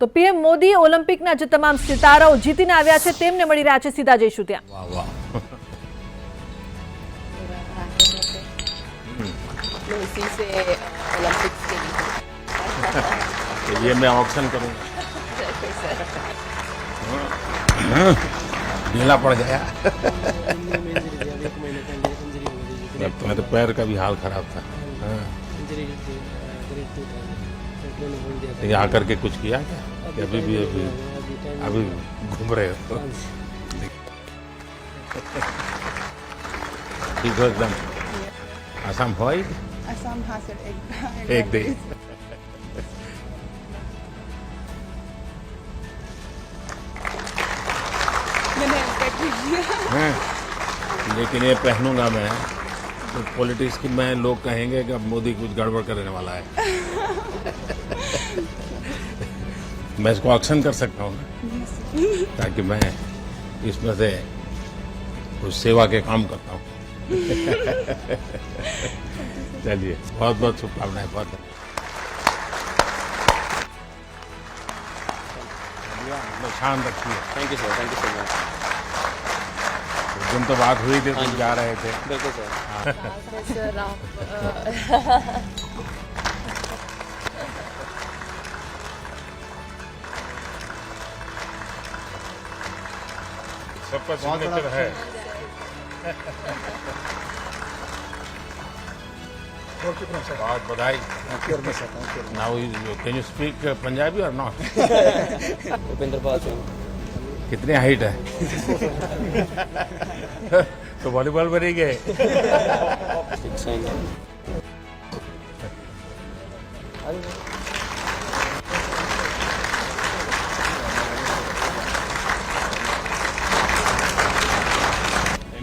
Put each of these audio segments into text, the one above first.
તો પીએમ મોદી ઓલિમ્પિકના જે તમામ સિતારાઓ જીતીને આવ્યા છે તેમને મળી રહ્યા છે, સીધા જઈશું ત્યાં। वाह वाह इसी से ओलंपिक्स के लिए तो ये मैं ऑक्शन करूँगा। ढीला पड़ गया। तुम्हारे पैर का भी हाल खराब था। ये आकर के कुछ किया क्या? कि अभी घूम रहे हो? ठीक हो एकदम। आसाम हो आई? असम हाँ सर एक दिन मैंने हैं? लेकिन ये पहनूंगा मैं तो पॉलिटिक्स की मैं लोग कहेंगे कि अब मोदी कुछ गड़बड़ करने वाला है। मैं इसको ऑक्शन कर सकता हूँ ना, ताकि मैं इसमें से कुछ सेवा के काम करता हूँ। चलिए बहुत बहुत शुभकामनाएं। बहुत शान रखिए। Thank you sir, thank you so much. उस दिन तो बात हुई थी, तुम जा रहे थे। बिल्कुल सर। सर आप सबका सिग्नेचर है। बहुत बधाई। Now can you speak Punjabi और नॉट? उपेंद्र पाल सिंह। कितनी हाइट है? तो वॉलीबॉल बन ही गए।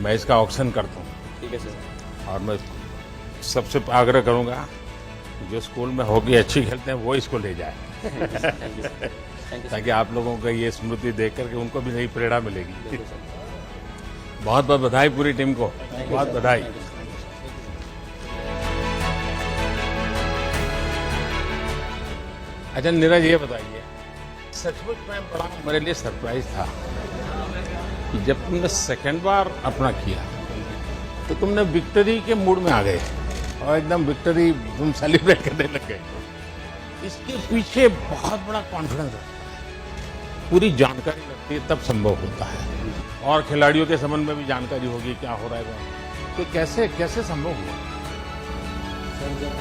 मैं इसका ऑक्शन करता हूँ ठीक है सर। और मैं सबसे आग्रह करूंगा जो स्कूल में हॉकी अच्छी खेलते हैं वो इसको ले जाए, थैंक यू सर। ताकि आप लोगों को ये स्मृति देख करके उनको भी नई प्रेरणा मिलेगी। बिल्कुल सर। बहुत बहुत बधाई पूरी टीम को, बहुत बधाई। अच्छा नीरज ये बताइए, सचमुच में बड़ा मेरे लिए सरप्राइज था कि जब तुमने सेकंड बार अपना किया तो तुमने विक्ट्री के मूड में आ गए और एकदम विक्ट्री तुम सेलिब्रेट करने लग गए। इसके पीछे बहुत बड़ा कॉन्फिडेंस है, पूरी जानकारी लगती है तब संभव होता है, और खिलाड़ियों के संबंध में भी जानकारी होगी क्या हो रहा है। तो कैसे कैसे संभव हुआ? सर जब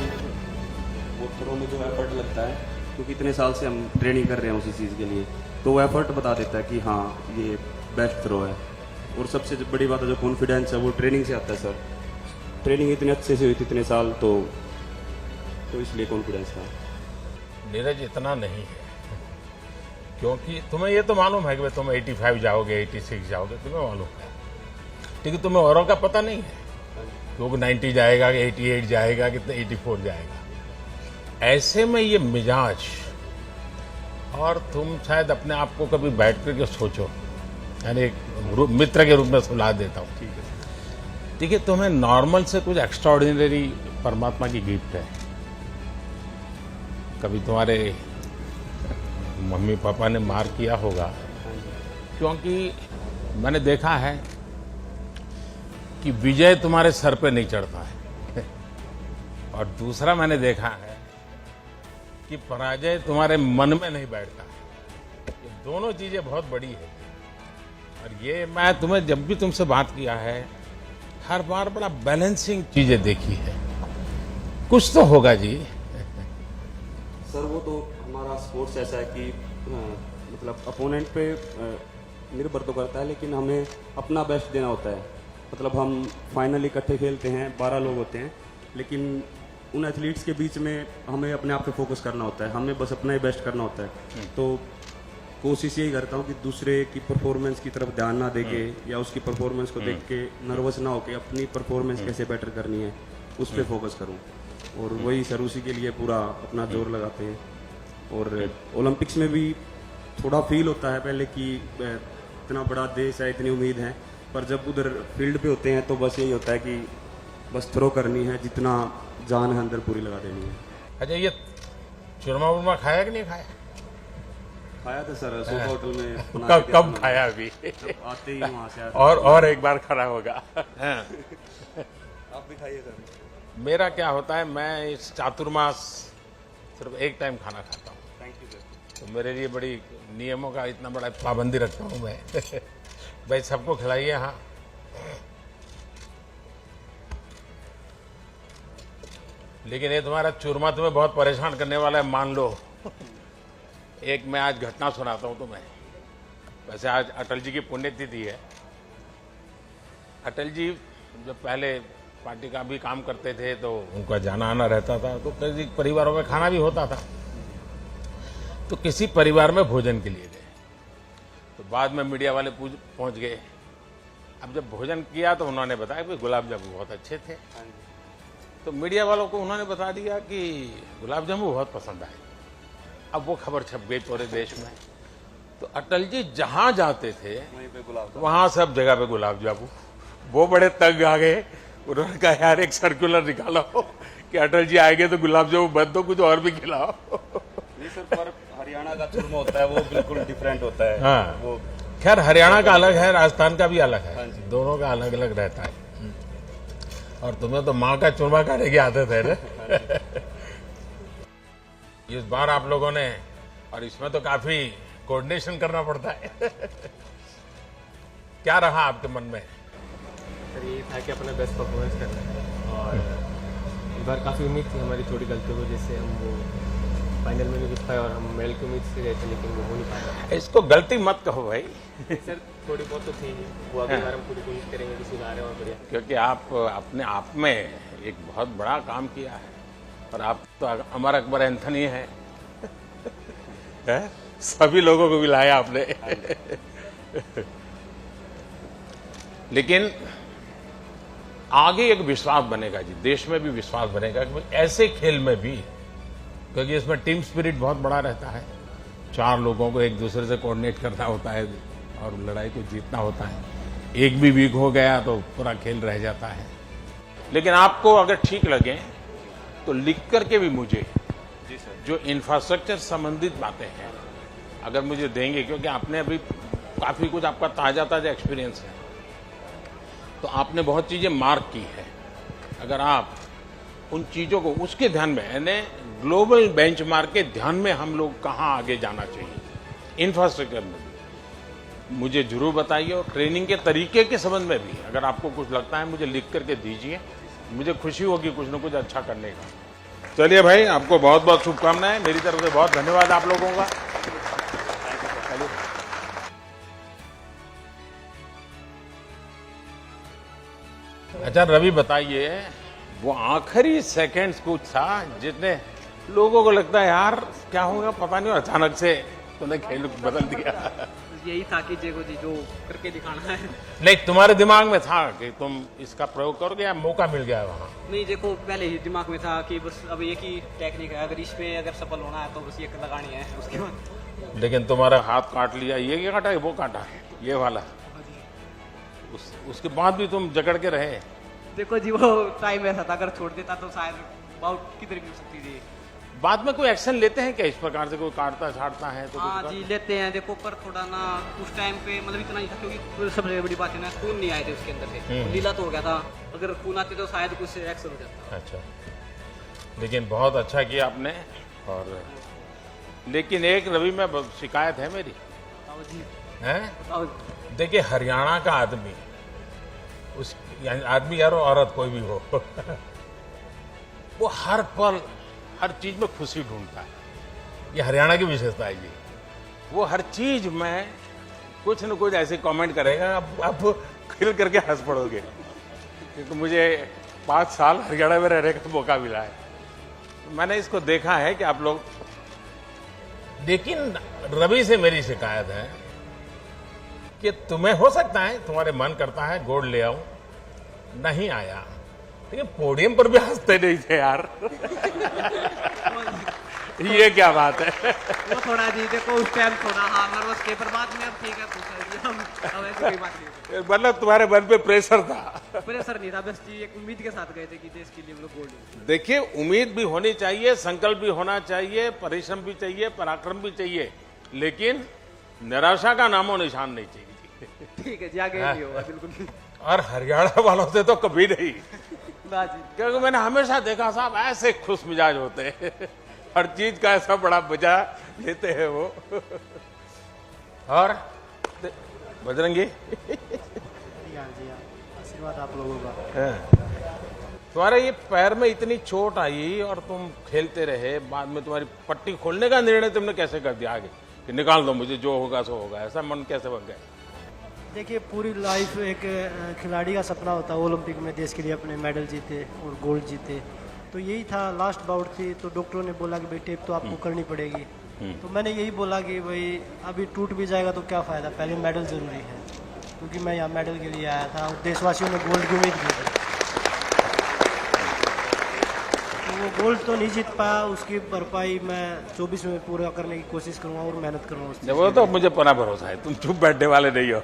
वो थ्रो में जो एफर्ट लगता है, क्योंकि इतने साल से हम ट्रेनिंग कर रहे हैं उसी चीज़ के लिए, तो वो एफर्ट बता देता है कि हाँ ये बेस्ट थ्रो है। और सबसे बड़ी बात है जो कॉन्फिडेंस है वो ट्रेनिंग से आता है सर। ट्रेनिंग इतने अच्छे से हुई थी इतने साल, तो इसलिए कॉन्फिडेंस था। नीरज इतना नहीं है, क्योंकि तुम्हें ये तो मालूम है कि तुम 85 जाओगे, 86 जाओगे, तुम्हें मालूम है, लेकिन तुम्हें औरों का पता नहीं है क्योंकि 90 जाएगा, 88 जाएगा, कितने 84 जाएगा। ऐसे में ये मिजाज, और तुम शायद अपने आप को कभी बैठ करके सोचो, यानी एक मित्र के रूप में सलाह देता हूँ। ठीक है, तुम्हें नॉर्मल से कुछ एक्स्ट्राऑर्डिनरी परमात्मा की गिफ्ट है। कभी तुम्हारे मम्मी पापा ने मार किया होगा, क्योंकि मैंने देखा है कि विजय तुम्हारे सर पे नहीं चढ़ता है, और दूसरा मैंने देखा है कि पराजय तुम्हारे मन में नहीं बैठता है। ये दोनों चीजें बहुत बड़ी है, और ये मैं तुम्हें जब भी तुमसे बात किया है हर बार बड़ा बैलेंसिंग चीजें देखी है। कुछ तो होगा जी। सर वो तो हमारा स्पोर्ट्स ऐसा है कि मतलब अपोनेंट पे निर्भर तो करता है, लेकिन हमें अपना बेस्ट देना होता है। मतलब हम फाइनल इकट्ठे खेलते हैं, 12 लोग होते हैं, लेकिन उन एथलीट्स के बीच में हमें अपने आप पे फोकस करना होता है, हमें बस अपना ही बेस्ट करना होता है। तो कोशिश यही करता हूँ कि दूसरे की परफॉर्मेंस की तरफ ध्यान ना देके या उसकी परफॉर्मेंस को देख के नर्वस ना होके अपनी परफॉर्मेंस कैसे बेटर करनी है उस पर फोकस करूँ। और वही सर उसी के लिए पूरा अपना जोर लगाते हैं। और ओलंपिक्स में भी थोड़ा फील होता है पहले कि इतना बड़ा देश है, इतनी उम्मीद है, पर जब उधर फील्ड पे होते हैं तो बस यही होता है कि बस थ्रो करनी है, जितना जान है अंदर पूरी लगा देनी है। अच्छा ये चूरमा वूरमा खाया कि नहीं खाया? खाया था सर सोफा होटल में बना कब के कब दिया था खाया अभी मैंने। आते ही वहाँ से आते और एक बार खड़ा होगा। हाँ। आप भी खाइए सर। मेरा क्या होता है, मैं इस चातुर्मास सिर्फ एक टाइम खाना खाता हूँ, थैंक यू सर। तो मेरे लिए बड़ी नियमों का इतना बड़ा पाबंदी रखता हूँ मैं। भाई सबको खिलाइए। हाँ, लेकिन ये तुम्हारा चूरमा तुम्हें बहुत परेशान करने वाला है, मान लो। एक मैं आज घटना सुनाता हूँ तुम्हें। वैसे आज अटल जी की पुण्यतिथि है। अटल जी जब पहले पार्टी का भी काम करते थे तो उनका जाना आना रहता था, तो कई परिवारों का खाना भी होता था। तो किसी परिवार में भोजन के लिए गए, तो बाद में मीडिया वाले पहुंच गए। अब जब भोजन किया तो उन्होंने बताया कि गुलाब जामुन बहुत अच्छे थे। तो मीडिया वालों को उन्होंने बता दिया कि गुलाब जामुन बहुत पसंद आए। अब वो खबर छप गई पूरे देश में। तो अटल जी जहां जाते थे वहीं पे गुलाब वहां सब जगह पे गुलाब जामुन। वो बड़े तंग आ गए। उन्होंने कहा यार एक सर्कुलर निकालो कि अटल जी आएंगे तो गुलाब जामुन बंद दो, कुछ और भी खिलाओ। नहीं सर, पर हरियाणा का चूरमा होता है वो बिल्कुल डिफरेंट होता है। हाँ। वो खैर हरियाणा का अलग है, राजस्थान का भी अलग हाँ है, जी। दोनों का अलग अलग रहता है। और तुम्हें तो माँ का चूरमा खाने की आदत है ना। इस बार आप लोगों ने, और इसमें तो काफी कोऑर्डिनेशन करना पड़ता है। क्या रहा आपके मन में? सर ये था कि अपना बेस्ट परफॉर्मेंस करना है, और इस बार काफ़ी उम्मीद थी हमारी छोटी गलतियों की वजह से हम वो फाइनल में नहीं जीत पाए, और हम मेडल की उम्मीद से गए थे लेकिन वो हो नहीं पाया। इसको गलती मत कहो भाई, सर थोड़ी बहुत तो थी, वो अगली बार हम पूरी कोशिश करेंगे कि सुधार है और बढ़िया। क्योंकि आप अपने आप में एक बहुत बड़ा काम किया है, और आप तो अमर अकबर एंथनी है। सभी लोगों को भी लाया आपने। लेकिन आगे एक विश्वास बनेगा जी, देश में भी विश्वास बनेगा कि ऐसे खेल में भी, क्योंकि इसमें टीम स्पिरिट बहुत बड़ा रहता है। 4 लोगों को एक दूसरे से कोऑर्डिनेट करना होता है और लड़ाई को जीतना होता है। एक भी वीक हो गया तो पूरा खेल रह जाता है। लेकिन आपको अगर ठीक लगे तो लिख करके भी मुझे जी सर। जो इंफ्रास्ट्रक्चर संबंधित बातें हैं अगर मुझे देंगे, क्योंकि आपने अभी काफी कुछ आपका ताजा एक्सपीरियंस है, तो आपने बहुत चीजें मार्क की है। अगर आप उन चीजों को उसके ध्यान में, यानी ग्लोबल बेंचमार्क के ध्यान में हम लोग कहाँ आगे जाना चाहिए इंफ्रास्ट्रक्चर में भी, मुझे जरूर बताइए। और ट्रेनिंग के तरीके के संबंध में भी अगर आपको कुछ लगता है मुझे लिख करके दीजिए, मुझे खुशी होगी कुछ न कुछ अच्छा करने का। चलिए भाई, आपको बहुत बहुत शुभकामनाएं, मेरी तरफ से बहुत धन्यवाद आप लोगों का। चलिए। अच्छा रवि, बताइए, वो आखिरी सेकंड्स कुछ था जितने लोगों को लगता है यार क्या होगा पता नहीं, और अचानक से तूने खेल बदल दिया। यही था कि जेगो जी जो करके दिखाना है। नहीं, तुम्हारे दिमाग में था कि तुम इसका प्रयोग करोगे या मौका मिल गया वहां? नहीं देखो, पहले ही दिमाग में था कि बस अब एक ही टेक्निक है, अगर इसमें अगर सफल होना है तो बस ये लगानी है, उसके बाद। लेकिन तुम्हारा हाथ काट लिया, ये क्या काटा है, वो काटा है, ये वाला। उसके बाद भी तुम जकड़ के रहे। देखो जी वो टाइम ऐसा था, अगर छोड़ देता तो शायद बाउट किधर भी हो सकती थी। बाद में कोई एक्शन लेते हैं क्या इस प्रकार से, कोई काटता छाटता है तो? हाँ जी लेते हैं, देखो पर थोड़ा ना उस टाइम पे मतलब इतना ही था, क्योंकि सबसे बड़ी बात है ना खून नहीं आए थे उसके अंदर से, लीला तो हो गया था, अगर खून आते तो शायद कुछ एक्शन हो जाता। अच्छा, लेकिन बहुत अच्छा किया आपने। और लेकिन एक रवि में शिकायत है मेरी। बताओ जी। हैं? बताओ। देखिए, हरियाणा का आदमी, उस यानी आदमी यार औरत कोई भी हो, वो हर पल हर चीज में खुशी ढूंढता है। ये हरियाणा की विशेषता है जी। वो हर चीज में कुछ न कुछ ऐसे कमेंट करेगा, आप खिल करके हंस पड़ोगे। क्योंकि मुझे 5 साल हरियाणा में रहने का मौका मिला है, तो मैंने इसको देखा है कि आप लोग। लेकिन रवि से मेरी शिकायत है कि तुम्हें हो सकता है तुम्हारे मन करता है गोल्ड ले आऊं, नहीं आया, लेकिन पोडियम पर भी हंसते नहीं थे यार। ये क्या बात है? वो थोड़ा जी देखो उस टाइम थोड़ा हाँ नर्वस थे, पर बाद में अब ठीक है, अब ऐसी कोई बात नहीं। मतलब तुम्हारे मन पे प्रेशर था? प्रेशर नहीं था, बस जी एक उम्मीद के साथ गए थे कि देश के लिए हम लोग गोल्ड। देखिए, उम्मीद भी होनी चाहिए, संकल्प भी होना चाहिए, परिश्रम भी चाहिए, पराक्रम भी चाहिए, लेकिन निराशा का नामो निशान नहीं चाहिए। ठीक है जी, आगे नहीं होगा बिल्कुल। और हरियाणा वालों से तो कभी नहीं, ना जी। क्योंकि मैंने हमेशा देखा साहब ऐसे खुश मिजाज होते हैं, हर चीज का ऐसा बड़ा मजा लेते हैं वो। और बजरंगी आशीर्वाद आप लोगों का। तुम्हारे ये पैर में इतनी चोट आई और तुम खेलते रहे, बाद में तुम्हारी पट्टी खोलने का निर्णय तुमने कैसे कर दिया आगे कि निकाल दो मुझे, जो होगा सो होगा, ऐसा मन कैसे बन गया? देखिए, पूरी लाइफ एक खिलाड़ी का सपना होता है ओलंपिक में देश के लिए अपने मेडल जीते और गोल्ड जीते। तो यही था, लास्ट बाउट थी, तो डॉक्टरों ने बोला कि भाई टेप तो आपको करनी पड़ेगी। तो मैंने यही बोला कि भाई अभी टूट भी जाएगा तो क्या फ़ायदा, पहले मेडल ज़रूरी है, क्योंकि मैं यहाँ मेडल के लिए आया था और देशवासियों ने गोल्ड की उम्मीद की थी। तो वो गोल्ड तो नहीं जीत पाया, उसकी भरपाई मैं 24 में पूरा करने की कोशिश करूँगा और मेहनत करूँगा उससे। वो तो मुझे पूरा भरोसा है, तुम चुप बैठने वाले नहीं हो।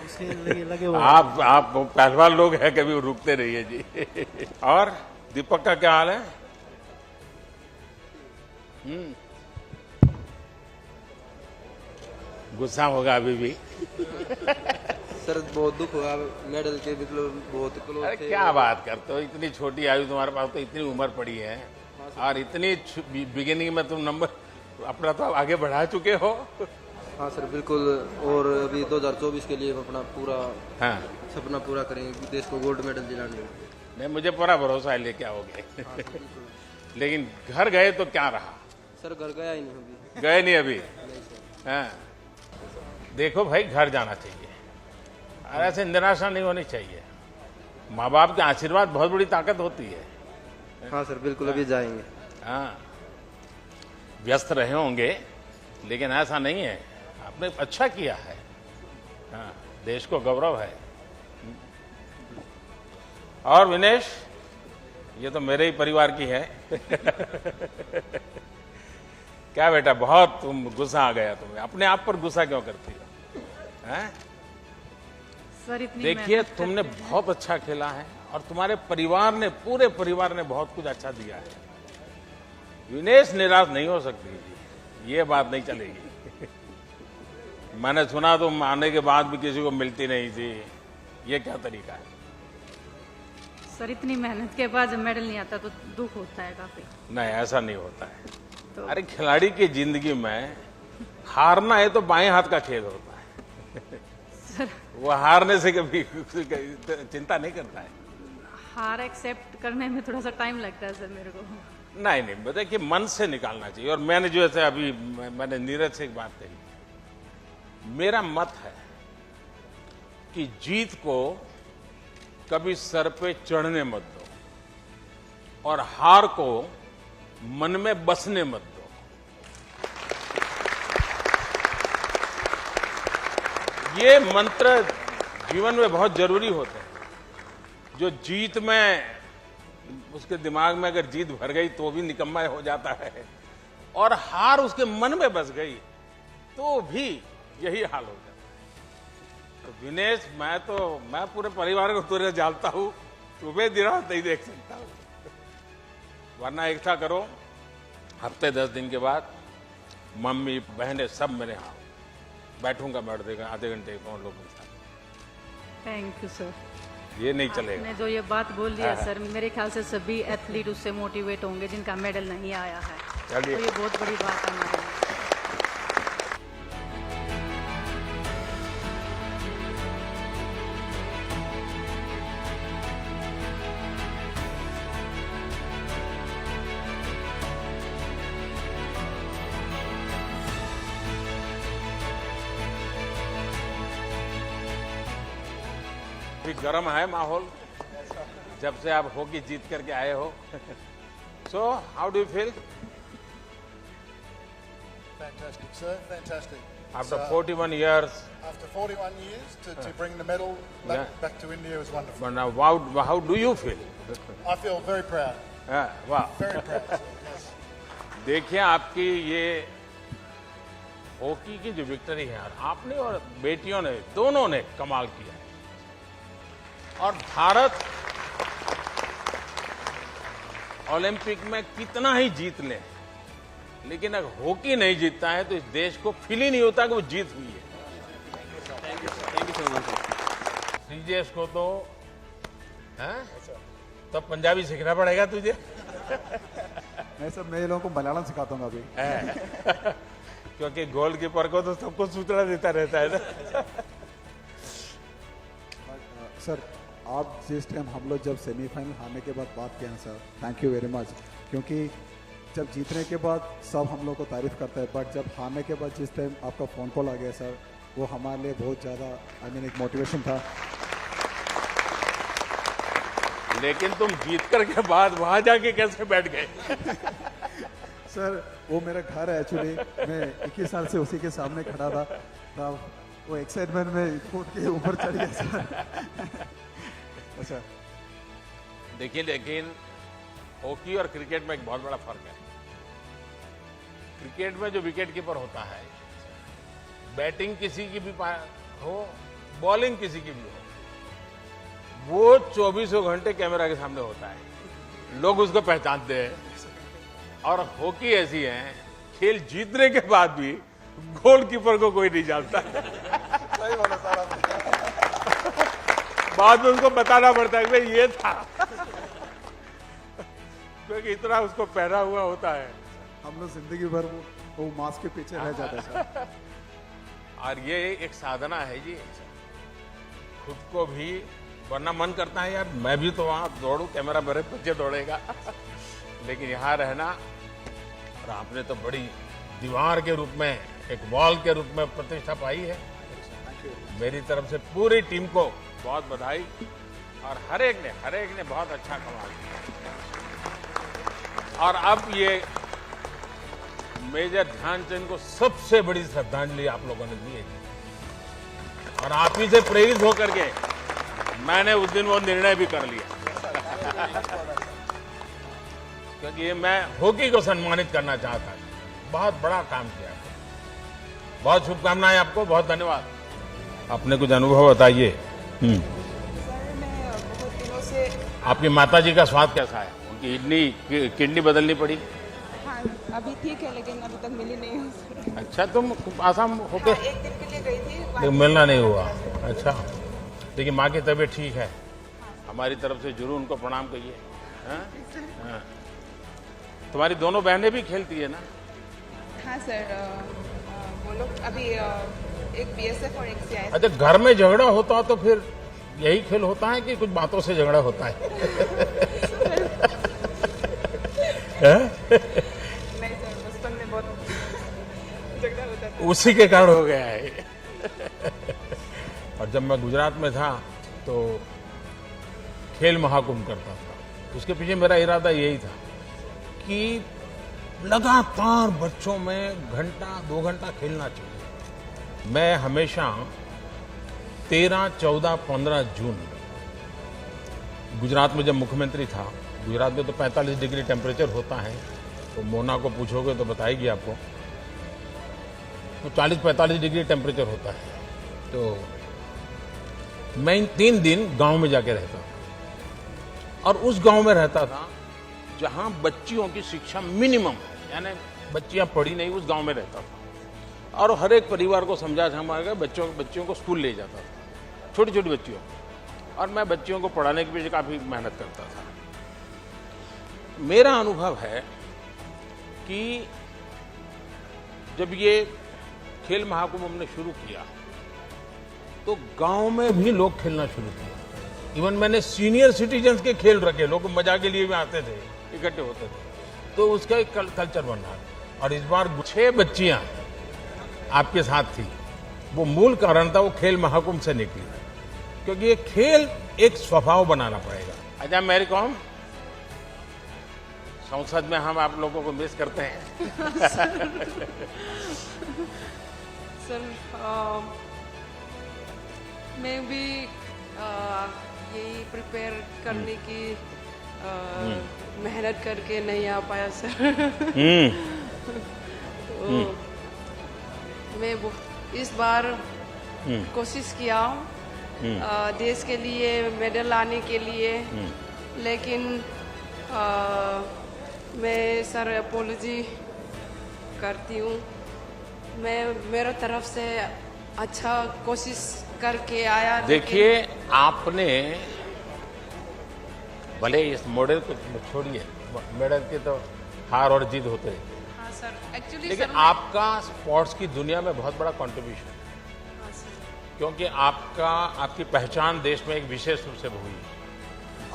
उसके लगे हुए आप पहलवान लोग हैं, कभी रुकते रहिए जी। और दीपक का क्या हाल है? गुस्सा होगा अभी भी? सर बहुत दुख हुआ, मेडल के मतलब बहुत क्लोज अरे थे। क्या बात करते हो, इतनी छोटी आयु तुम्हारे पास, तो इतनी उम्र पड़ी है और इतनी बिगिनिंग में तुम नंबर अपना तो आगे बढ़ा चुके हो। हाँ सर बिल्कुल, और अभी 2024 के लिए अपना पूरा हाँ, सपना पूरा करेंगे, देश को गोल्ड मेडल दिलाने। नहीं मुझे पूरा भरोसा है लेके आओगे। लेकिन घर गए तो क्या रहा? सर घर गया ही नहीं अभी। गए नहीं अभी? हाँ, देखो भाई घर जाना चाहिए और ऐसे निराशा नहीं होनी चाहिए। माँ बाप के आशीर्वाद बहुत बड़ी ताकत होती है। हाँ सर बिल्कुल, अभी जाएंगे। हाँ, व्यस्त रहे होंगे लेकिन ऐसा नहीं है, आपने अच्छा किया है। हाँ, देश को गौरव है। और विनेश, ये तो मेरे ही परिवार की है। क्या बेटा, बहुत तुम गुस्सा आ गया तुम्हें, अपने आप पर गुस्सा क्यों करती हो? हैं? सर इतनी देखिए मेहनत तुमने करते हैं। बहुत अच्छा खेला है और तुम्हारे परिवार ने, पूरे परिवार ने बहुत कुछ अच्छा दिया है। विनेश निराश नहीं हो सकती जी, ये बात नहीं चलेगी। मैंने सुना तुम आने के बाद भी किसी को मिलती नहीं थी, ये क्या तरीका है? सर इतनी मेहनत के बाद जब मेडल नहीं आता तो दुख होता है काफी। नहीं, ऐसा नहीं होता है। तो अरे खिलाड़ी की जिंदगी में हारना है तो बाएं हाथ का खेल होता है। सर वो हारने से कभी चिंता नहीं करता है। हार एक्सेप्ट करने में थोड़ा सा टाइम लगता है सर मेरे को। नहीं नहीं, देखिए मन से निकालना चाहिए। और मैंने जो ऐसे अभी मैंने नीरज से एक बात कही, मेरा मत है कि जीत को कभी सर पे चढ़ने मत दो और हार को मन में बसने मत दो। ये मंत्र जीवन में बहुत जरूरी होते हैं। जो जीत में, उसके दिमाग में अगर जीत भर गई तो भी निकम्मा हो जाता है, और हार उसके मन में बस गई तो भी यही हाल हो जाता है। तो विनेश, मैं पूरे परिवार को तुझे जानता हूं, तुम्हें दिन रात नहीं देख सकता हूं। वरना ऐसा करो, हफ्ते 10 दिन के बाद मम्मी बहनें सब मेरे यहाँ बैठूंगा, बैठ देगा आधे घंटे कौन लोगों के साथ। Thank you sir. ये नहीं चलेगा। आपने जो ये बात बोल दिया सर, मेरे ख्याल से सभी एथलीट उससे मोटिवेट होंगे जिनका मेडल नहीं आया है। चलिए। तो ये बहुत बड़ी बात है हमारे लिए। अभी गर्म है माहौल, जब से आप हॉकी जीत करके आए हो। So how do you feel Fantastic, sir. Fantastic. After So, 41 years? after 41 years to bring the medal back to India was wonderful. But now, how do you feel? I feel very proud. वाह, Very proud. Yes. देखिए आपकी ये hockey की जो victory है, आपने और बेटियों ने, दोनों ने कमाल किया। और भारत ओलंपिक में कितना ही जीत ले, लेकिन अगर हॉकी नहीं जीतता है तो इस देश को फील ही नहीं होता कि वो जीत हुई है। Thank you so much sir. Sreejesh को तो तो पंजाबी सीखना पड़ेगा तुझे। मैं सर मैं लोगों को मलयालम सिखाता हूँ अभी। क्योंकि गोलकीपर को तो सबको सूचना देता रहता है ना। सर आप जिस टाइम हम लोग जब सेमीफाइनल हारने के बाद बात किए हैं sir, thank you very much. क्योंकि जब जीतने के बाद सब हम लोग को तारीफ करता है, बट जब हारने के बाद जिस टाइम आपका फ़ोन कॉल आ गया सर, वो हमारे लिए बहुत ज़्यादा एक मोटिवेशन था। लेकिन तुम जीत कर के बाद वहां जाके कैसे बैठ गए? सर वो मेरा घर है एक्चुअली, मैं 21 साल से उसी के सामने खड़ा था, तब वो एक्साइटमेंट में कोर्ट के ऊपर चढ़ गया सर। अच्छा देखिए, लेकिन हॉकी और क्रिकेट में एक बहुत बड़ा फर्क है। क्रिकेट में जो विकेट कीपर होता है, बैटिंग किसी की भी हो, बॉलिंग किसी की भी हो, वो 24 घंटे कैमरा के सामने होता है, लोग उसको पहचानते हैं। और हॉकी ऐसी है, खेल जीतने के बाद भी गोलकीपर को कोई नहीं जानता। सही बोला सर आपने। बाद में उसको बताना पड़ता है कि भाई ये था, क्योंकि इतना उसको पहना हुआ होता है। हम लोग जिंदगी भर वो मास्क के पीछे रह जाते हैं सर। और ये एक साधना है जी, खुद को भी, वरना मन करता है यार मैं भी तो वहां दौड़ू, कैमरा मेरे पीछे दौड़ेगा। लेकिन यहाँ रहना, और आपने तो बड़ी दीवार के रूप में, एक वॉल के रूप में प्रतिष्ठा पाई है। मेरी तरफ से पूरी टीम को बहुत बधाई, और हर एक ने बहुत अच्छा कमाल किया। और अब ये मेजर ध्यानचंद को सबसे बड़ी श्रद्धांजलि आप लोगों ने दी है, और आप ही से प्रेरित होकर के मैंने उस दिन वो निर्णय भी कर लिया, क्योंकि ये मैं हॉकी को सम्मानित करना चाहता हूं। बहुत बड़ा काम किया, बहुत शुभकामनाएं आपको, बहुत धन्यवाद। आपने कुछ अनुभव बताइए। सर मैं बहुत दिनों से, आपकी माताजी का स्वाद कैसा है? उनकी किडनी बदलनी पड़ी? हाँ अभी ठीक है, लेकिन अभी तक मिली नहीं हूँ। अच्छा, तुम आसाम होके एक दिन के लिए गई थी, लेकिन मिलना नहीं हुआ। अच्छा, लेकिन माँ की तबीयत ठीक है? हमारी तरफ से जरूर उनको प्रणाम कहिए। हाँ? तुम्हारी दोनों बहनें भी खेलती है ना? हाँ सर, वो लोग अभी एक BSF और एक CIS। अच्छा, घर में झगड़ा होता तो फिर यही खेल होता है कि कुछ बातों से झगड़ा होता है? नहीं सर, बचपन में बहुत झगड़ा होता था। उसी के कारण हो गया है। और जब मैं गुजरात में था तो खेल महाकुंभ करता था, उसके पीछे मेरा इरादा यही था कि लगातार बच्चों में घंटा 2 घंटा खेलना चाहिए। मैं हमेशा 13, 14, 15 जून गुजरात में जब मुख्यमंत्री था, गुजरात में तो 45 डिग्री टेम्परेचर होता है, तो मोना को पूछोगे तो बताएगी आपको, तो 40-45 डिग्री टेम्परेचर होता है। तो मैं इन 3 दिन गांव में जाके रहता था, और उस गांव में रहता था जहां बच्चियों की शिक्षा मिनिमम है, यानी बच्चियां पढ़ी नहीं, उस गांव में रहता था। और हर एक परिवार को समझा बच्चियों को स्कूल ले जाता था, छोटी छोटी बच्चियों, और मैं बच्चियों को पढ़ाने के पीछे काफ़ी मेहनत करता था। मेरा अनुभव है कि जब ये खेल महाकुंभ हमने शुरू किया तो गांव में भी लोग खेलना शुरू किया। इवन मैंने सीनियर सिटीजन्स के खेल रखे, लोग मजा के लिए भी आते थे, इकट्ठे होते थे, तो उसका एक कल्चर बन रहा। और इस बार 6 बच्चियां आपके साथ थी, वो मूल कारण था, वो खेल महाकुंभ से निकली, क्योंकि ये खेल एक स्वभाव बनाना पड़ेगा। अच्छा मेरी कॉम, संसद में हम आप लोगों को मिस करते हैं। सर मैं भी यही प्रिपेयर करने की मेहनत करके नहीं आ पाया सर। तो मैं इस बार कोशिश किया देश के लिए मेडल लाने के लिए, लेकिन मैं सर अपोलॉजी करती हूँ। मैं मेरे तरफ से अच्छा कोशिश करके आया। देखिए, आपने भले इस मॉडल को छोड़िए, मेडल की तो हार और जीत होते हैं, हाँ सर, एक्चुअली लेकिन सर आपका स्पोर्ट्स की दुनिया में बहुत बड़ा कंट्रीब्यूशन है, हाँ सर, क्योंकि आपकी पहचान देश में एक विशेष रूप से हुई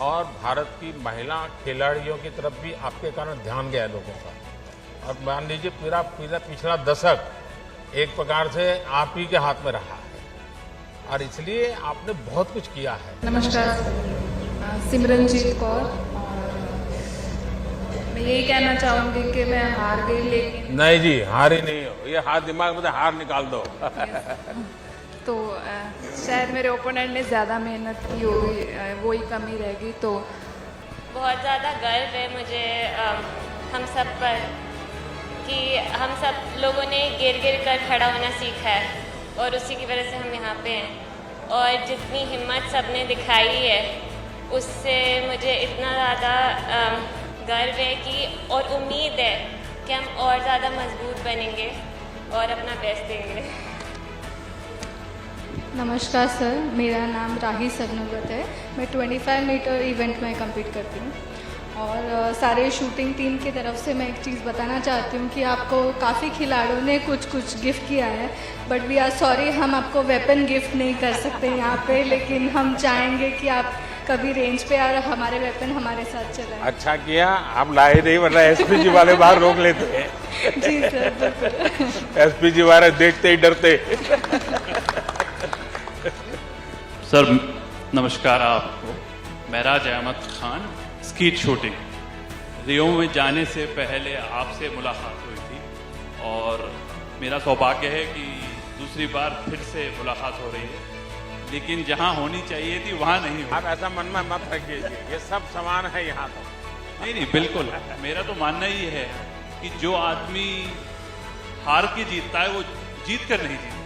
और भारत की महिला खिलाड़ियों की तरफ भी आपके कारण ध्यान गया लोगों का। और मान लीजिए पूरा पिछला दशक एक प्रकार से आप ही के हाथ में रहा है और इसलिए आपने बहुत कुछ किया है। नमस्कार, सिमरनजीत कौर। मैं यही कहना चाहूंगी कि मैं हार गई, लेकिन नहीं जी, हार ही नहीं हो, ये हाथ दिमाग में से हार निकाल दो। तो शायद मेरे ओपोनेंट ने ज़्यादा मेहनत की होगी, वो ही कमी रहेगी। तो बहुत ज़्यादा गर्व है मुझे हम सब पर कि हम सब लोगों ने गिर कर खड़ा होना सीखा है और उसी की वजह से हम यहाँ पे हैं। और जितनी हिम्मत सबने दिखाई है उससे मुझे इतना ज़्यादा गर्व है कि और उम्मीद है कि हम और ज़्यादा मजबूत बनेंगे और अपना बेस्ट देंगे। नमस्कार सर, मेरा नाम राही सरनोबत है। मैं 25 मीटर इवेंट में कम्पीट करती हूँ और सारे शूटिंग टीम की तरफ से मैं एक चीज़ बताना चाहती हूँ कि आपको काफ़ी खिलाड़ियों ने कुछ गिफ्ट किया है, बट वी आर सॉरी, हम आपको वेपन गिफ्ट नहीं कर सकते यहाँ पे, लेकिन हम चाहेंगे कि आप कभी रेंज पे और हमारे वेपन हमारे साथ चलाएं। अच्छा किया आप लाए नहीं, वरना एसपीजी वाले बाहर रोक लेते हैं। जी सर, बिल्कुल। एसपीजी वाले देखते ही डरते। सर नमस्कार आपको। महराज अहमद खान, स्कीट शूटिंग। रियो में जाने से पहले आपसे मुलाकात हुई थी और मेरा सौभाग्य है कि दूसरी बार फिर से मुलाकात हो रही है, लेकिन जहां होनी चाहिए थी वहां नहीं हुई। आप ऐसा मन में मत रखिए, ये सब समान है यहाँ तो। नहीं, बिल्कुल, मेरा तो मानना ही है कि जो आदमी हार के जीतता है वो जीत कर नहीं जीतता।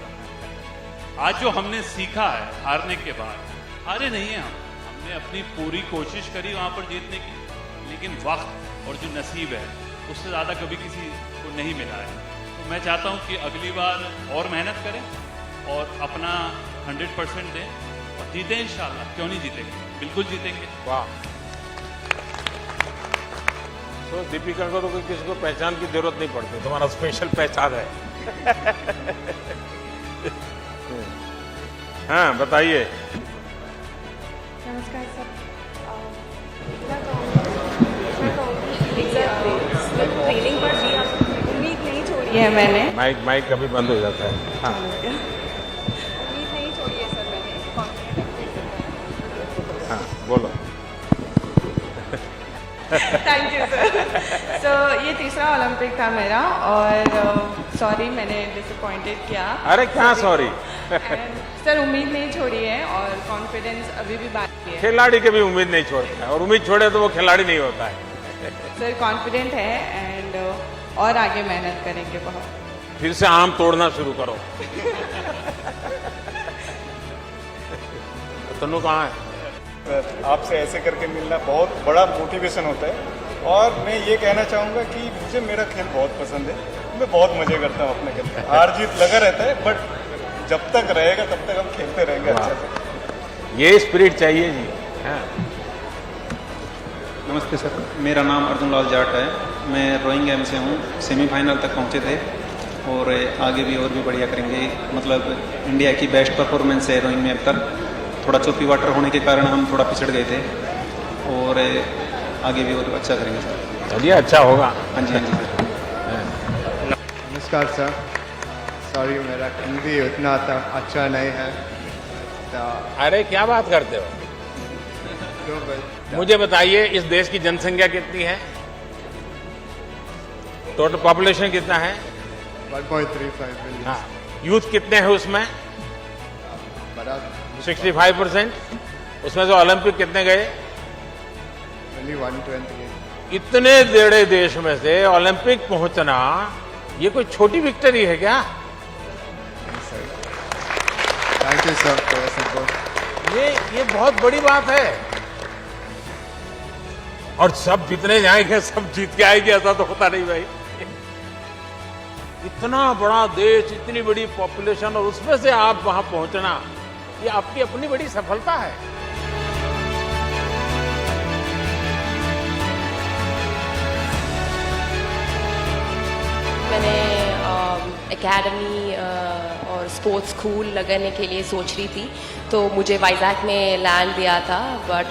आज जो हमने सीखा है हारने के बाद, हारे नहीं है हमने अपनी पूरी कोशिश करी वहां पर जीतने की, लेकिन वक्त और जो नसीब है उससे ज़्यादा कभी किसी को नहीं मिला है। तो मैं चाहता हूं कि अगली बार और मेहनत करें और अपना 100% दें और जीतें इंशाल्लाह। क्यों नहीं जीतेंगे, बिल्कुल जीतेंगे। वाह। तो दीपिका को तो किसी को पहचान की जरूरत नहीं पड़ती, तुम्हारा स्पेशल पहचान है। हाँ बताइए। नमस्कार सर। ट्रेनिंग पर भी आप उम्मीद नहीं छोड़ी है मैंने। माइक कभी बंद हो जाता है। हाँ। उम्मीद नहीं छोड़ी है सर मैंने। हाँ बोलो। Thank you sir. सो ये तीसरा ओलंपिक था मेरा और सॉरी मैंने डिसअपॉइंटेड किया। अरे क्या सॉरी। सर उम्मीद नहीं छोड़ी है और कॉन्फिडेंस अभी भी बाकी है। खिलाड़ी के भी उम्मीद नहीं छोड़ता है और उम्मीद छोड़े तो वो खिलाड़ी नहीं होता है। सर कॉन्फिडेंट है एंड और आगे मेहनत करेंगे बहुत। फिर से आम तोड़ना शुरू करो। तनु कहाँ है? आपसे ऐसे करके मिलना बहुत बड़ा मोटिवेशन होता है और मैं ये कहना चाहूँगा कि मुझे मेरा खेल बहुत पसंद है। मैं बहुत मजे करता हूँ अपने खेल में। हार जीत लगा रहता है बट जब तक रहेगा तब तक हम खेलते रहेंगे अच्छे से। ये स्पिरिट चाहिए जी। हाँ। नमस्ते सर, मेरा नाम अर्जुन लाल जाट है। मैं रोइंग गेम से हूँ। सेमीफाइनल तक पहुँचे थे और आगे भी और भी बढ़िया करेंगे। मतलब इंडिया की बेस्ट परफॉर्मेंस है रोइंग में अब तक। थोड़ा चोपी वाटर होने के कारण हम थोड़ा पिछड़ गए थे और आगे भी और अच्छा करेंगे सर। चलिए अच्छा होगा। हाँ जी, हाँ जी सर। नमस्कार सर, सॉरी मेरा हिंदी उतना अच्छा नहीं है। अरे क्या बात करते हो? मुझे बताइए इस देश की जनसंख्या कितनी है? टोटल पॉपुलेशन कितना है? 1.35 मिलियन। हाँ। यूथ कितने हैं उसमें? 65%। उसमें से ओलंपिक कितने गए? 128। इतने बड़े देश में से ओलंपिक पहुंचना ये कोई छोटी विक्ट्री है क्या? Thank you sir for your support. ये बहुत बड़ी बात है और सब जितने जाएंगे सब जीत के आएंगे ऐसा तो होता नहीं भाई। इतना बड़ा देश, इतनी बड़ी पॉपुलेशन और उसमें से आप वहां पहुंचना, ये आपकी अपनी बड़ी सफलता है। मैंने एकेडमी और स्पोर्ट्स स्कूल लगाने के लिए सोच रही थी, तो मुझे वाइजैक में लैंड दिया था, बट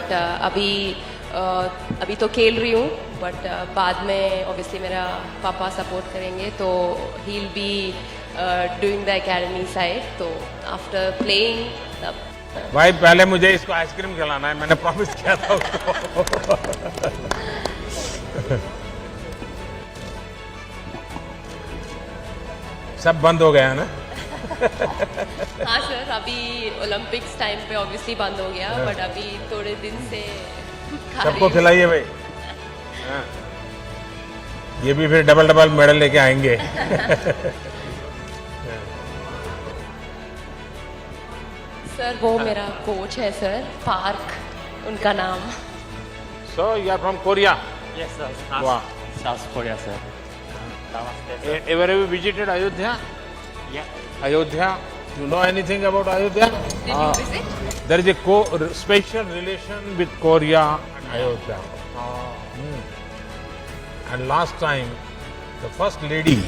अभी तो खेल रही हूँ, बट बाद में ऑब्वियसली मेरा पापा सपोर्ट करेंगे, तो he will be doing the academy side, तो आफ्टर प्लेइंग तब। भाई पहले मुझे इसको आइसक्रीम खिलाना है, मैंने प्रॉमिस किया था उसको। सब बंद हो गया ना? हाँ सर, अभी ओलंपिक्स टाइम पे ऑब्वियसली बंद हो गया, बट अभी थोड़े दिन से सबको खिलाइए भाई। हाँ। ये भी फिर डबल डबल मेडल लेके आएंगे। सर वो मेरा कोच है सर, पार्क उनका नाम। So you are from Korea? Yes, sir. Wow. South Korea, sir. Ever have you visited Ayodhya? Yeah. Ayodhya? You know anything about Ayodhya? Did you visit? There is a special relation with Korea and Ayodhya. And last time, the first lady,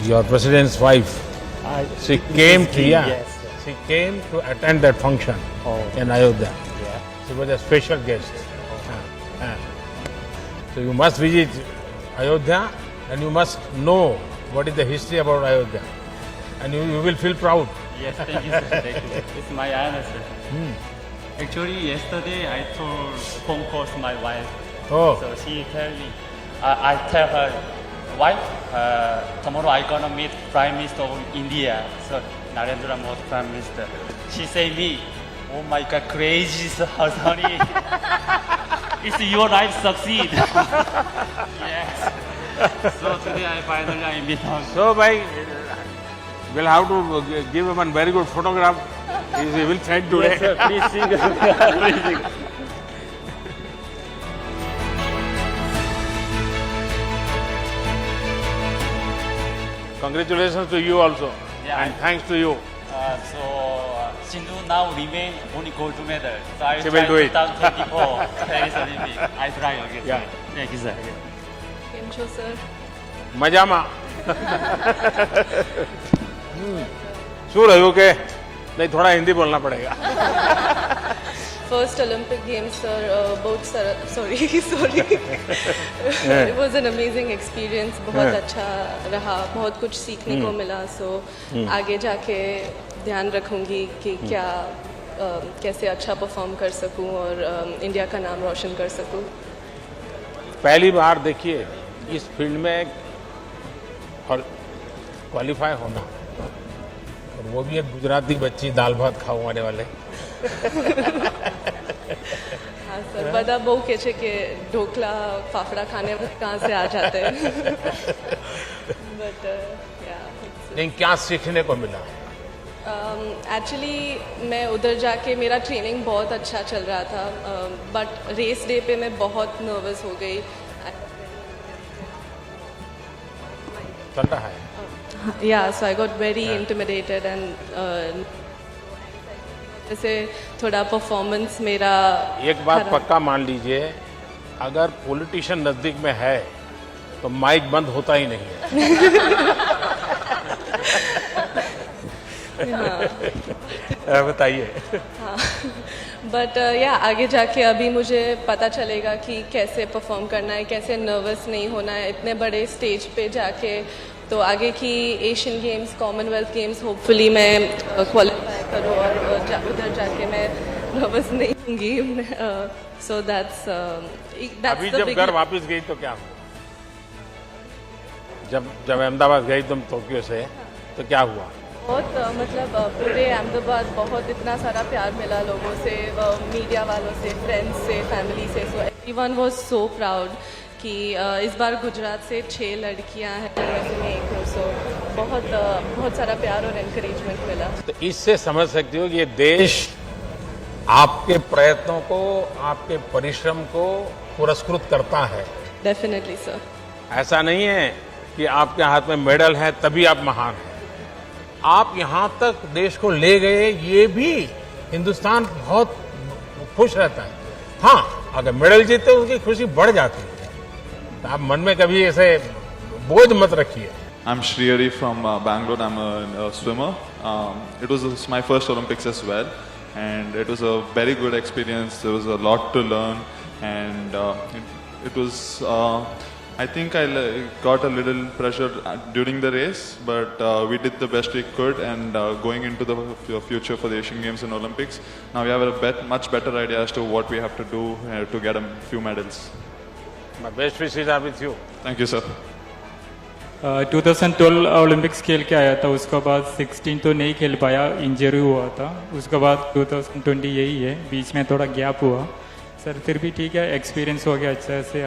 your president's wife, she came to Yes. she came to attend that function in Ayodhya. Yeah. She was a special guest. So you must visit Ayodhya and you must know what is the history about Ayodhya. And you will feel proud. Yes, thank you, sir. Thank you. It's my honor, sir. Actually, yesterday I told phone call to my wife. Oh. So she tell me, I tell her, wife, tomorrow I gonna meet Prime Minister of India. So Narendra Modi Prime Minister. She say me, oh my God, crazy, honey. It's your life succeed. Yes. So today I finally meet her. So bhai, we'll have to give him a very good photograph. He will send today. Yes, sir. Please sing. Please sing. Congratulations to you also. Yeah. And thanks to you. Sindhu now remain only gold medal. So I She try will do it. 2024 Paris Olympic. I try again. Yeah. Thank you, sir. કેમ છો sir? મજામાં. શું રહ્યું કે नहीं थोड़ा हिंदी बोलना पड़ेगा. फर्स्ट ओलंपिक गेम्स सर बहुत sorry it was an amazing experience, बहुत अच्छा रहा, बहुत कुछ सीखने को मिला. सो आगे जाके ध्यान रखूंगी कि क्या कैसे अच्छा परफॉर्म कर सकूं और इंडिया का नाम रोशन कर सकूं. पहली बार देखिए इस फील्ड में क्वालिफाई होना, और वो भी एक गुजराती बच्ची दाल भात खाने वाले. हाँ सर, બધા બહુ કહે છે કે ઢોકલા ફાફડા ખાને कहाँ से आ जाते हैं. बट लेकिन क्या सीखने को मिला? एक्चुअली मैं उधर जाके मेरा ट्रेनिंग बहुत अच्छा चल रहा था, बट रेस डे पे मैं बहुत नर्वस हो गई. चल रहा है. Yeah, so I got very intimidated and जैसे थोड़ा परफॉर्मेंस मेरा. एक बात पक्का मान लीजिए, अगर पॉलिटिशियन नजदीक में है तो माइक बंद होता ही नहीं है. बताइए. हाँ, बट या आगे जाके अभी मुझे पता चलेगा कि कैसे परफॉर्म करना है, कैसे नर्वस नहीं होना है इतने बड़े स्टेज पे जाके. तो आगे की Asian games, Commonwealth games hopefully मैं क्वालिफाई करूँ और उधर जाके मैं नर्वस नहीं होंगी. सो दैट्स अभी जब घर वापस गई तो क्या हुआ? जब अहमदाबाद गई तुम टोक्यो से, तो क्या हुआ? बहुत मतलब पूरे अहमदाबाद बहुत इतना सारा प्यार मिला लोगों से, मीडिया वालों से, फ्रेंड्स से, फैमिली से. So everyone was so proud कि इस बार गुजरात से 6 लड़कियां हैं, मैं एक हूँ. सो बहुत सारा प्यार और एनकरेजमेंट मिला. तो इससे समझ सकते हो कि ये देश आपके प्रयत्नों को, आपके परिश्रम को पुरस्कृत करता है. Definitely sir. ऐसा नहीं है कि आपके हाथ में मेडल है तभी आप महान हैं। आप यहाँ तक देश को ले गए, ये भी हिंदुस्तान बहुत खुश रहता है। हाँ, अगर मेडल जीते उसकी खुशी बढ़ जाती है, तो आप मन में कभी ऐसे बोझ मत रखिए। I'm Shriyari from Bangalore. I'm a swimmer. It was my first Olympics as well, and it was a very good experience. There was a lot to learn, and it was. I think I got a little pressure during the race, but we did the best we could, and going into the future for the Asian Games and Olympics, now we have a much better idea as to what we have to do to get a few medals. My best wishes are with you. Thank you, sir. 2012 Olympics खेल के आया था, उसके बाद 16 तो नहीं खेल पाया, इंजरी हुआ था। उसके बाद 2020 यही है, बीच में थोड़ा गैप हुआ सर, फिर भी ठीक है, एक्सपीरियंस हो गया अच्छा से।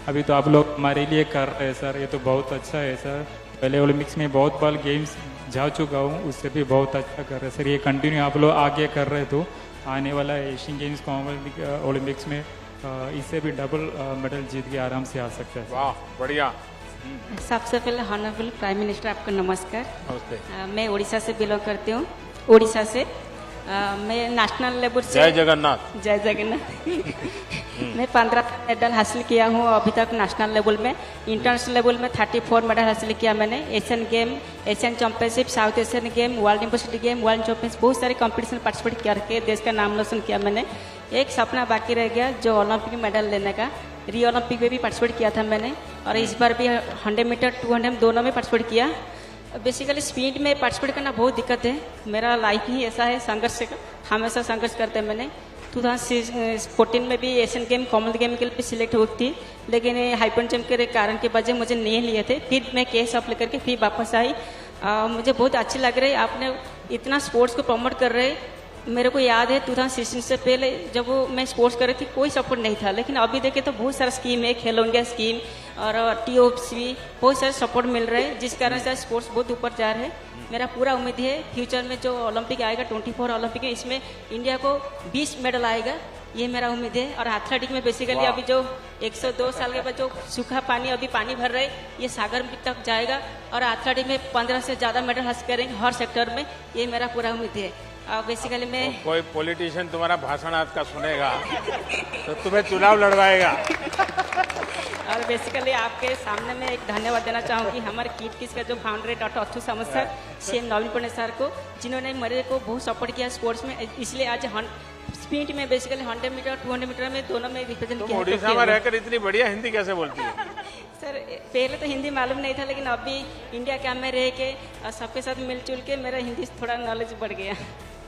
अभी तो आप लोग हमारे लिए कर रहे हैं सर, ये तो बहुत अच्छा है सर। पहले ओलंपिक्स में बहुत बार गेम्स जा चुका हूँ, उससे भी बहुत अच्छा कर रहे हैं सर। ये कंटिन्यू आप लोग आगे कर रहे तो आने वाला एशियन गेम्स ओलंपिक्स में इससे भी डबल मेडल जीत के आराम से आ सकता है। वाह, बढ़िया। सबसे पहले हॉनरेबल प्राइम मिनिस्टर आपको नमस्कार। नमस्ते। मैं उड़ीसा से बिलोंग करती हूँ, उड़ीसा से। मैं नेशनल लेवल से जय जगन्नाथ। जय जगन्नाथ। मैं 15 मेडल हासिल किया हूँ अभी तक नेशनल लेवल में। इंटरनेशनल लेवल में 34 मेडल हासिल किया मैंने। Asian game, Asian championship, south Asian game, world university game, world championship, बहुत सारे कंपटीशन पार्टिसिपेट करके देश का नाम रोशन किया मैंने। एक सपना बाकी रह गया जो ओलंपिक मेडल लेने का। रियो ओलंपिक में भी पार्टिसिपेट किया था मैंने, और इस बार भी 100 मीटर 200 दोनों में पार्टिसिपेट किया। बेसिकली स्पीड में पार्टिसिपेट करना बहुत दिक्कत है, मेरा लाइफ ही ऐसा है, संघर्ष का हमेशा संघर्ष करते हैं मैंने। 2014 में भी एशियन गेम कॉमनवेल्थ गेम के लिए सिलेक्ट हुई थी, लेकिन हाइपर जंप के कारण की वजह मुझे नहीं लिए थे। फिर मैं केस अप्लाई करके फिर वापस आई। मुझे बहुत अच्छी लग रही है, आपने इतना स्पोर्ट्स को प्रमोट कर रहे। मेरे को याद है 2016 से पहले जब मैं स्पोर्ट्स कर रही थी कोई सपोर्ट नहीं था, लेकिन अभी देखे तो बहुत सारा स्कीम है, खेलो इंडिया स्कीम और TOPC, बहुत सारे सपोर्ट मिल रहे हैं, जिस कारण से स्पोर्ट्स बहुत ऊपर जा रहे हैं। मेरा पूरा उम्मीद है फ्यूचर में जो ओलंपिक आएगा 24 ओलंपिक है, इसमें इंडिया को 20 मेडल आएगा, ये मेरा उम्मीद है। और एथलेटिक में बेसिकली अभी जो 102 साल के बाद जो सूखा पानी अभी पानी भर रहे ये सागर तक जाएगा, और एथलेटिक में 15 से ज़्यादा मेडल हासिल करेंगे हर सेक्टर में, ये मेरा पूरा उम्मीद है। बेसिकली मैं कोई पॉलिटिशियन तुम्हारा भाषण आज का सुनेगा तो तुम्हें चुनाव लड़वाएगा। और बेसिकली आपके सामने मैं एक धन्यवाद देना चाहूँगी हमारे किट किस का जो फाउंडर है डॉक्टर अथु समद सर, CM नवीन पटनायक सर को, जिन्होंने मेरे को बहुत सपोर्ट किया स्पोर्ट्स में। इसलिए आज स्पीड में बेसिकली 100 मीटर 200 मीटर में दोनों में रिप्रेजेंट किया। उड़ीसा में रहकर इतनी बढ़िया हिंदी कैसे बोलती है? सर पहले तो हिंदी मालूम नहीं था, लेकिन अभी इंडिया कैंप में रह के सबके साथ मिलजुल के मेरा हिंदी थोड़ा नॉलेज बढ़ गया।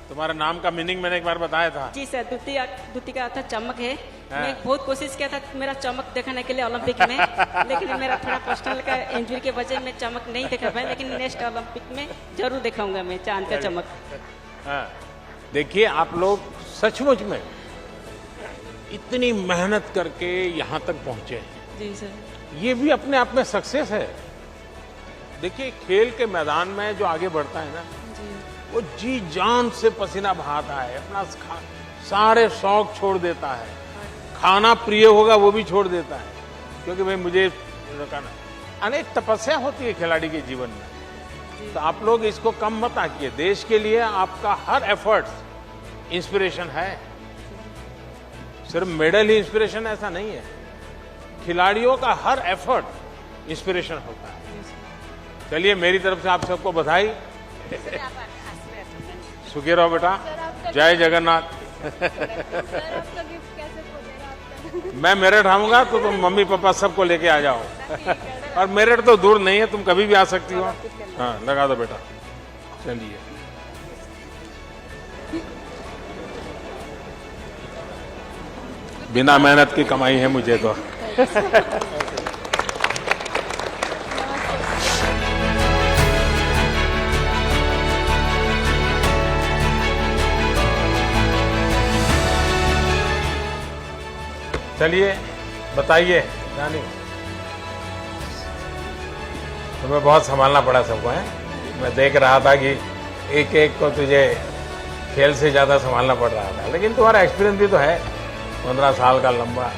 तुम्हारा नाम का मीनिंग मैंने एक बार बताया था। जी सर, द्वितीय का अर्थ चमक है। मैं बहुत कोशिश किया था मेरा चमक दिखाने के लिए ओलंपिक में, लेकिन मेरा थोड़ा पर्सनल का इंजरी की वजह में चमक नहीं दिखा पाया, लेकिन नेक्स्ट ओलंपिक में जरूर दिखाऊंगा मैं चांद का चमक। देखिए, आप लोग सचमुच में इतनी मेहनत करके यहाँ तक पहुंचे हैं। जी सर, ये भी अपने आप में सक्सेस है। देखिए, खेल के मैदान में जो आगे बढ़ता है ना, वो जी जान से पसीना बहाता है, अपना सारे शौक छोड़ देता है, खाना प्रिय होगा वो भी छोड़ देता है, क्योंकि भाई मुझे रुकाना। अनेक तपस्या होती है खिलाड़ी के जीवन में, तो आप लोग इसको कम मत आकिए। देश के लिए आपका हर एफर्ट इंस्पिरेशन है। सिर्फ मेडल ही इंस्पिरेशन ऐसा नहीं है, खिलाड़ियों का हर एफर्ट इंस्पिरेशन होता है। चलिए, मेरी तरफ से आप सबको बधाई। सुखी रहो बेटा, जय जगन्नाथ। मैं मेरठ आऊंगा तो तुम मम्मी पापा सबको लेके आ जाओ। और मेरठ तो दूर नहीं है, तुम कभी भी आ सकती हो। हाँ, लगा दो बेटा। चलिए, बिना मेहनत की कमाई है मुझे तो। चलिए, बताइए रानी, तुम्हें बहुत संभालना पड़ा सबको, है? मैं देख रहा था कि एक एक को तुझे खेल से ज़्यादा संभालना पड़ रहा था, लेकिन तुम्हारा एक्सपीरियंस भी तो है, 15 साल का लंबा।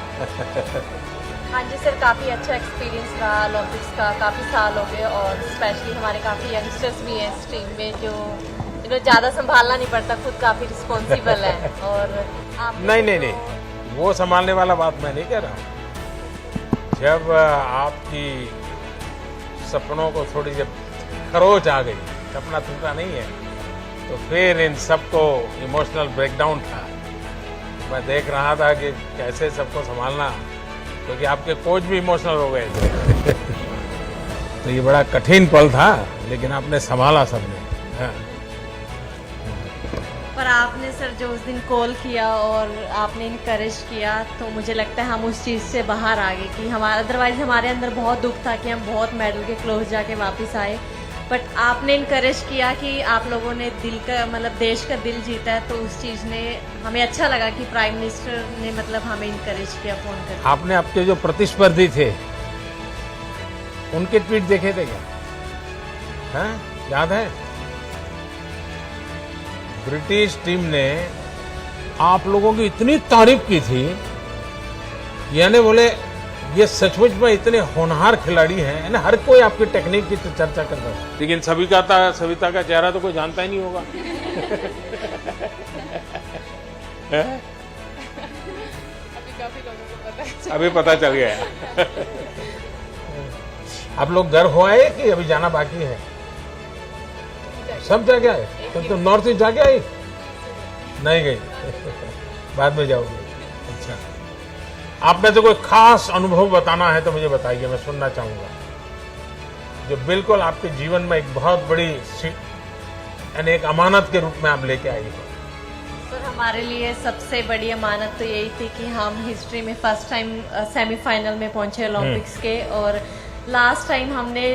हाँ जी सर, काफ़ी अच्छा एक्सपीरियंस रहा ओलंपिक्स का। काफ़ी साल हो गए और स्पेशली हमारे काफ़ी यंगस्टर्स भी हैं इस टीम में जो ज़्यादा संभालना नहीं पड़ता, खुद काफ़ी रिस्पॉन्सिबल है। और आप नहीं, वो संभालने वाला बात मैं नहीं कह रहा हूँ। जब आपकी सपनों को थोड़ी जब खरोच आ गई, सपना टूटा नहीं है, तो फिर इन सबको इमोशनल ब्रेकडाउन था। मैं देख रहा था कि कैसे सबको संभालना, क्योंकि आपके कोच भी इमोशनल हो गए थे। तो ये बड़ा कठिन पल था, लेकिन आपने संभाला सबने। हाँ। पर आपने सर जो उस दिन कॉल किया और आपने इनकरेज किया, तो मुझे लगता है हम उस चीज़ से बाहर आ गए कि हमारा अदरवाइज हमारे अंदर बहुत दुख था कि हम बहुत मेडल के क्लोज जाके वापस आए। बट आपने इनकरेज किया कि आप लोगों ने दिल का मतलब देश का दिल जीता है, तो उस चीज़ ने हमें अच्छा लगा कि प्राइम मिनिस्टर ने मतलब हमें इनकरेज किया फ़ोन करके। आपने आपके जो प्रतिस्पर्धी थे उनके ट्वीट देखे थे क्या? हाँ, याद है? ब्रिटिश टीम ने आप लोगों की इतनी तारीफ की थी, यानी बोले ये सचमुच में इतने होनहार खिलाड़ी हैं ना। हर कोई आपकी टेक्निक की चर्चा कर रहा है, लेकिन सविता का चेहरा तो कोई जानता ही नहीं होगा। अभी पता चल गया। आप लोग घर हो आए कि अभी जाना बाकी है? सब जाके आए? तो नॉर्थ ईस्ट जाके आई? नहीं गई? बाद में जाओगे? अच्छा, आपने तो कोई खास अनुभव बताना है तो मुझे बताइए, मैं सुनना चाहूंगा, जो बिल्कुल आपके जीवन में एक बहुत बड़ी यानी एक अमानत के रूप में आप लेके आई हो। सर हमारे लिए सबसे बड़ी अमानत तो यही थी कि हम हिस्ट्री में फर्स्ट टाइम सेमीफाइनल में पहुंचे ओलंपिक्स के, और लास्ट टाइम हमने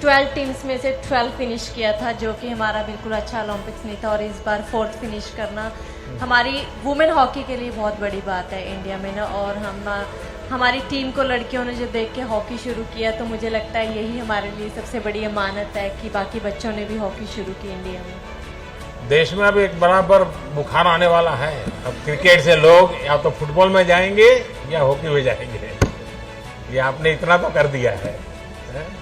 12 टीम्स में से 12 फिनिश किया था, जो कि हमारा बिल्कुल अच्छा ओलंपिक्स नहीं था। और इस बार 4th फिनिश करना हमारी वुमेन हॉकी के लिए बहुत बड़ी बात है इंडिया में ना। और हमारी टीम को लड़कियों ने जो देख के हॉकी शुरू किया, तो मुझे लगता है यही हमारे लिए सबसे बड़ी अमानत है कि बाकी बच्चों ने भी हॉकी शुरू की इंडिया में। देश में अब एक बराबर बुखार आने वाला है। अब क्रिकेट से लोग या तो फुटबॉल में जाएंगे या हॉकी में जाएंगे। ये आपने इतना तो कर दिया है।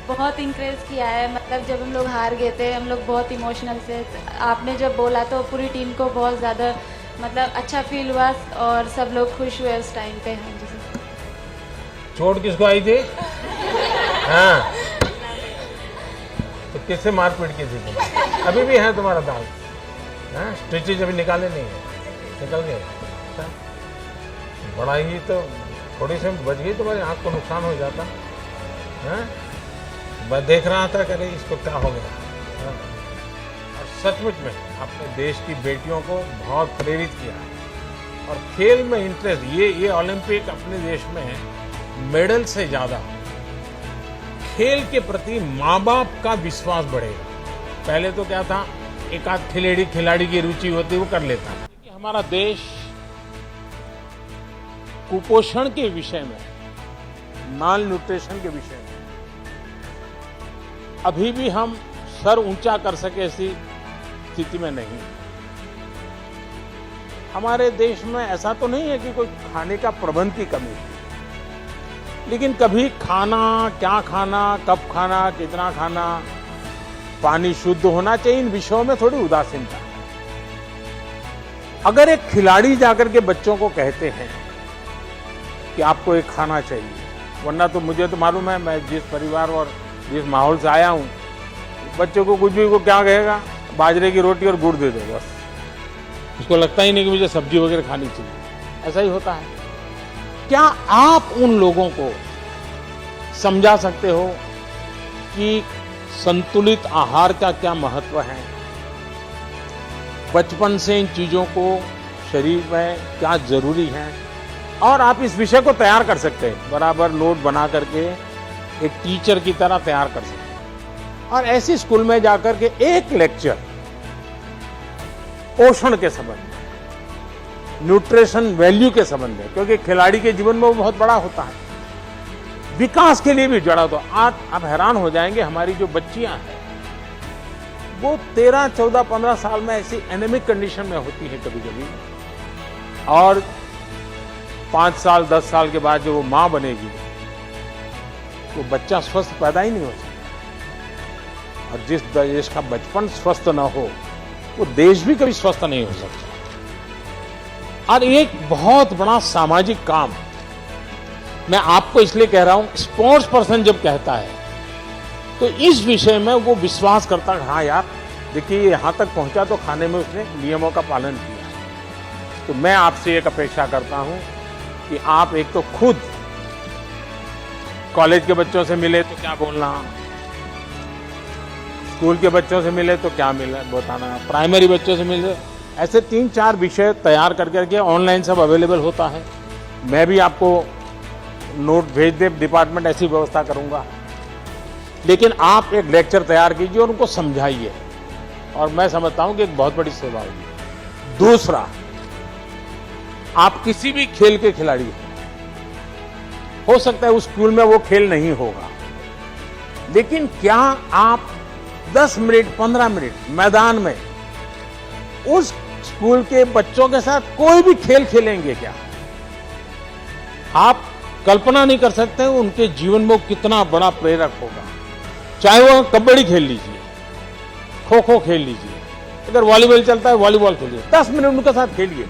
बहुत इंकरेज किया है, मतलब जब हम लोग हार गए थे हम लोग बहुत इमोशनल थे। आपने जब बोला तो पूरी टीम को बहुत ज़्यादा मतलब अच्छा फील हुआ और सब लोग खुश हुए उस टाइम पे। हाँ जी सर। चोट किसको आई थी? हाँ, तो किससे मारपीट की थी तुम? अभी भी है तुम्हारा दाग? हाँ, स्टिचेज अभी निकाले नहीं है? निकल गए? बड़ा ही तो थोड़ी सी बच गई, तुम्हारी आँख को नुकसान हो जाता। हाँ, मैं देख रहा था कि इसको क्या हो गया। और सचमुच में अपने देश की बेटियों को बहुत प्रेरित किया है। और खेल में इंटरेस्ट, ये ओलंपिक अपने देश में मेडल से ज्यादा खेल के प्रति माँ बाप का विश्वास बढ़ेगा। पहले तो क्या था, एक आध खिलाड़ी की रुचि होती वो कर लेता। हमारा देश कुपोषण के विषय में, माल न्यूट्रिशन के विषय में अभी भी हम सर ऊंचा कर सके ऐसी स्थिति में नहीं। हमारे देश में ऐसा तो नहीं है कि कोई खाने का प्रबंध की कमी है, लेकिन कभी खाना, क्या खाना, कब खाना, कितना खाना, पानी शुद्ध होना चाहिए, इन विषयों में थोड़ी उदासीनता है। अगर एक खिलाड़ी जाकर के बच्चों को कहते हैं कि आपको एक खाना चाहिए, वरना तो मुझे तो मालूम है, मैं जिस परिवार और जिस माहौल से आया हूं, बच्चों को कुछ भी को क्या कहेगा, बाजरे की रोटी और गुड़ दे दो बस। उसको लगता ही नहीं कि मुझे सब्जी वगैरह खानी चाहिए। ऐसा ही होता है। क्या आप उन लोगों को समझा सकते हो कि संतुलित आहार का क्या महत्व है? बचपन से इन चीजों को शरीर में क्या जरूरी है, और आप इस विषय को तैयार कर सकते हैं, बराबर नोट बना करके एक टीचर की तरह तैयार कर सकते हैं। और ऐसी स्कूल में जाकर के एक लेक्चर पोषण के संबंध में, न्यूट्रिशन वैल्यू के संबंध में, क्योंकि खिलाड़ी के जीवन में वो बहुत बड़ा होता है, विकास के लिए भी जड़ा। तो आज आप हैरान हो जाएंगे, हमारी जो बच्चियां हैं वो 13, 14, 15 साल में ऐसी एनेमिक कंडीशन में होती है कभी कभी, और 5 साल 10 साल के बाद जो वो माँ बनेगी वो बच्चा स्वस्थ पैदा ही नहीं हो सकता। और जिस देश का बचपन स्वस्थ न हो वो देश भी कभी स्वस्थ नहीं हो सकता। और एक बहुत बड़ा सामाजिक काम मैं आपको इसलिए कह रहा हूं, स्पोर्ट्स पर्सन जब कहता है तो इस विषय में वो विश्वास करता है, हाँ यार देखिए यहां तक पहुंचा तो खाने में उसने नियमों का पालन किया। तो मैं आपसे एक अपेक्षा करता हूं कि आप एक तो खुद कॉलेज के बच्चों से मिले तो क्या बोलना, स्कूल के बच्चों से मिले तो क्या मिले बताना, प्राइमरी बच्चों से मिले, ऐसे 3-4 विषय तैयार करके ऑनलाइन सब अवेलेबल होता है। मैं भी आपको नोट भेज दे, डिपार्टमेंट ऐसी व्यवस्था करूंगा। लेकिन आप एक लेक्चर तैयार कीजिए और उनको समझाइए, और मैं समझता हूं कि एक बहुत बड़ी सेवा होगी। दूसरा, आप किसी भी खेल के खिलाड़ी हो सकता है उस स्कूल में वो खेल नहीं होगा, लेकिन क्या आप 10 मिनट 15 मिनट मैदान में उस स्कूल के बच्चों के साथ कोई भी खेल खेलेंगे क्या? आप कल्पना नहीं कर सकते उनके जीवन में कितना बड़ा प्रेरक होगा। चाहे वो कबड्डी खेल लीजिए, खो खो खेल लीजिए, अगर वॉलीबॉल चलता है वॉलीबॉल खेलिए, 10 मिनट उनके साथ खेलिए।